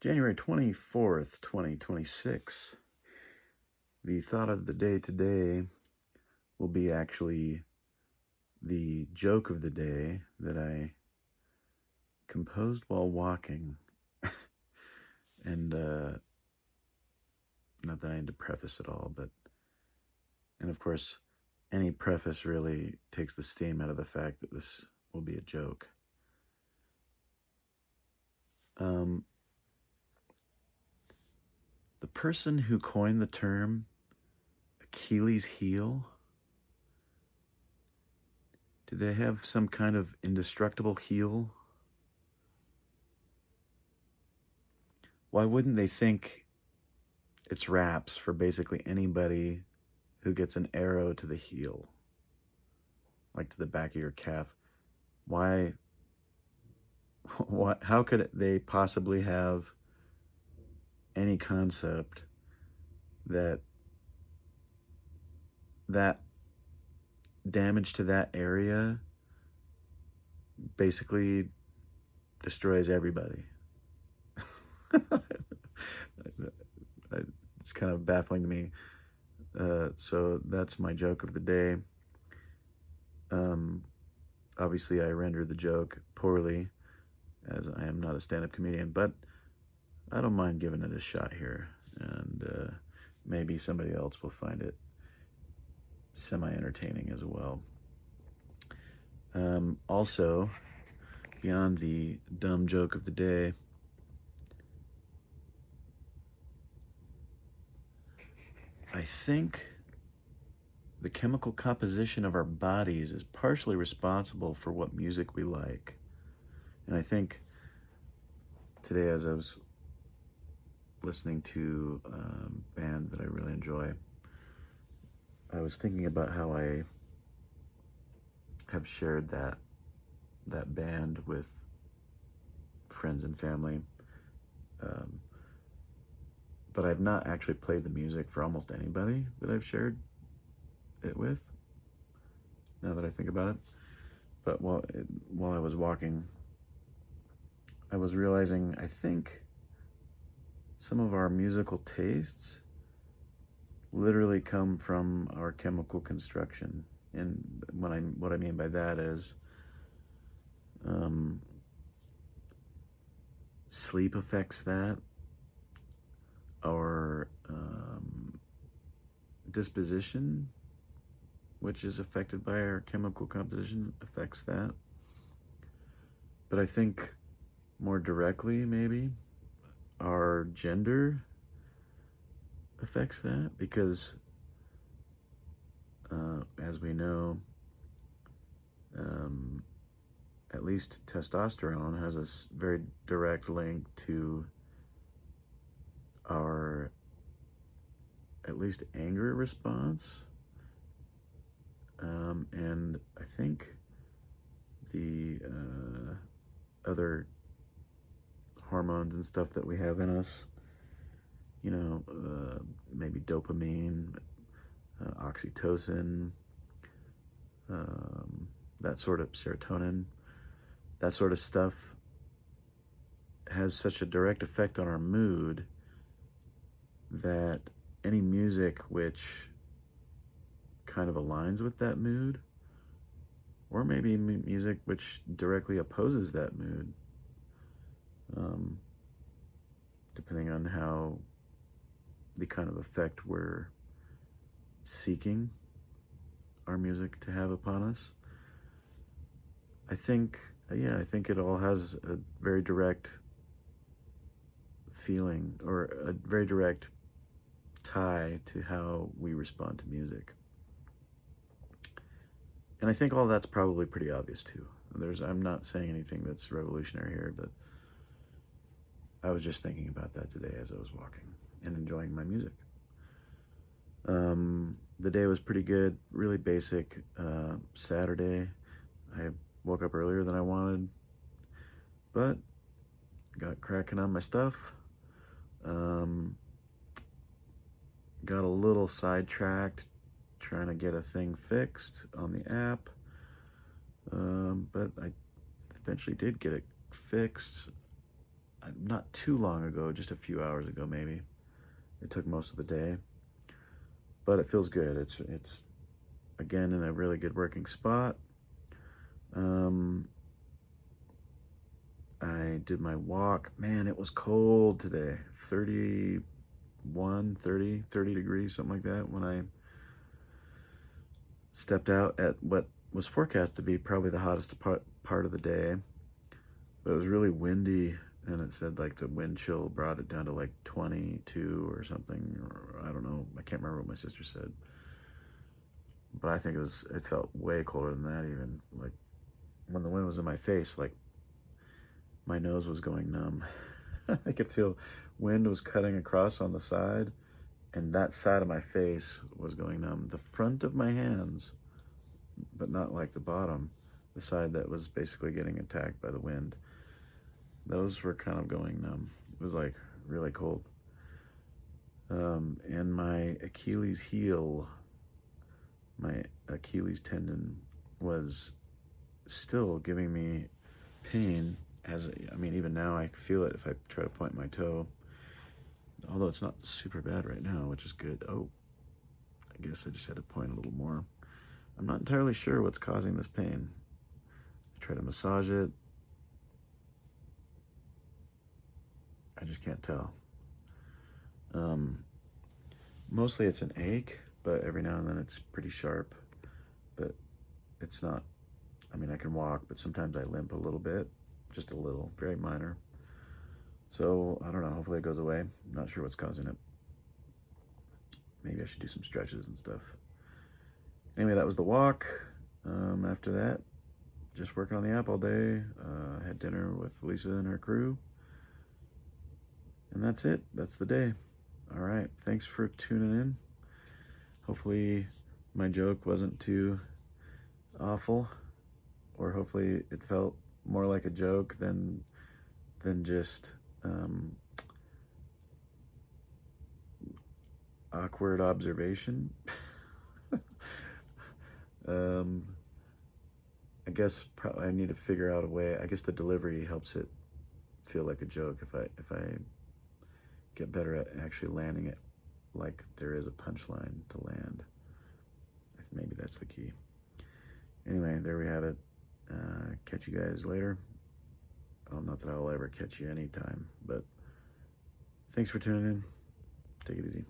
January 24th, 2026. The thought of the day today will be actually the joke of the day that I composed while walking. And not that I need to preface it all, and of course, any preface really takes the steam out of the fact that this will be a joke. The person who coined the term Achilles heel, do they have some kind of indestructible heel? Why wouldn't they think it's wraps for basically anybody who gets an arrow to the heel, like to the back of your calf? Why? What? How could they possibly have any concept that that damage to that area basically destroys everybody? It's kind of baffling to me. So that's my joke of the day. Obviously, I rendered the joke poorly, as I am not a stand-up comedian, but I don't mind giving it a shot here, and maybe somebody else will find it semi-entertaining as well. Also, beyond the dumb joke of the day, I think the chemical composition of our bodies is partially responsible for what music we like. And I think today, as I was listening to a band that I really enjoy, I was thinking about how I have shared that band with friends and family, but I've not actually played the music for almost anybody that I've shared it with, now that I think about it. But while I was walking, I was realizing I think some of our musical tastes literally come from our chemical construction. And what I mean by that is sleep affects that. Our disposition, which is affected by our chemical composition, affects that. But I think more directly, maybe, our gender affects that, because as we know, at least testosterone has a very direct link to our, at least, anger response. And I think the other hormones and stuff that we have in us, maybe dopamine, oxytocin, that sort of serotonin, that sort of stuff has such a direct effect on our mood that any music which kind of aligns with that mood, or maybe music which directly opposes that mood, depending on how the kind of effect we're seeking our music to have upon us. I think it all has a very direct feeling, or a very direct tie to how we respond to music. And I think all that's probably pretty obvious too. I'm not saying anything that's revolutionary here, but I was just thinking about that today as I was walking and enjoying my music. The day was pretty good, really basic. Saturday, I woke up earlier than I wanted, but got cracking on my stuff. Got a little sidetracked trying to get a thing fixed on the app, but I eventually did get it fixed. not too long ago, just a few hours ago maybe. It took most of the day, but it feels good. It's again in a really good working spot. Um, I did my walk. Man, it was cold today. 30 degrees, something like that, when I stepped out at what was forecast to be probably the hottest part of the day. But it was really windy, and it said like the wind chill brought it down to like 22 or something, or I don't know. I can't remember what my sister said. But I think it felt way colder than that even. Like when the wind was in my face, like my nose was going numb. I could feel wind was cutting across on the side, and that side of my face was going numb. The front of my hands, but not like the bottom, the side that was basically getting attacked by the wind, those were kind of going numb. It was like really cold. And my Achilles heel, my Achilles tendon was still giving me pain. I mean, even now I feel it if I try to point my toe, although it's not super bad right now, which is good. Oh, I guess I just had to point a little more. I'm not entirely sure what's causing this pain. I try to massage it. I just can't tell. Mostly it's an ache, but every now and then it's pretty sharp. But it's not, I mean, I can walk, but sometimes I limp a little bit, just a little, very minor. So I don't know, hopefully it goes away. I'm not sure what's causing it. Maybe I should do some stretches and stuff. Anyway, that was the walk. After that, just working on the app all day. Had dinner with Lisa and her crew. And that's it. That's the day. All right. Thanks for tuning in. Hopefully my joke wasn't too awful, or hopefully it felt more like a joke than just awkward observation. I guess I need to figure out a way. I guess the delivery helps it feel like a joke if I get better at actually landing it like there is a punchline to land. Maybe that's the key. Anyway, there we have it. Catch you guys later. Well, not that I'll ever catch you anytime, but thanks for tuning in. Take it easy.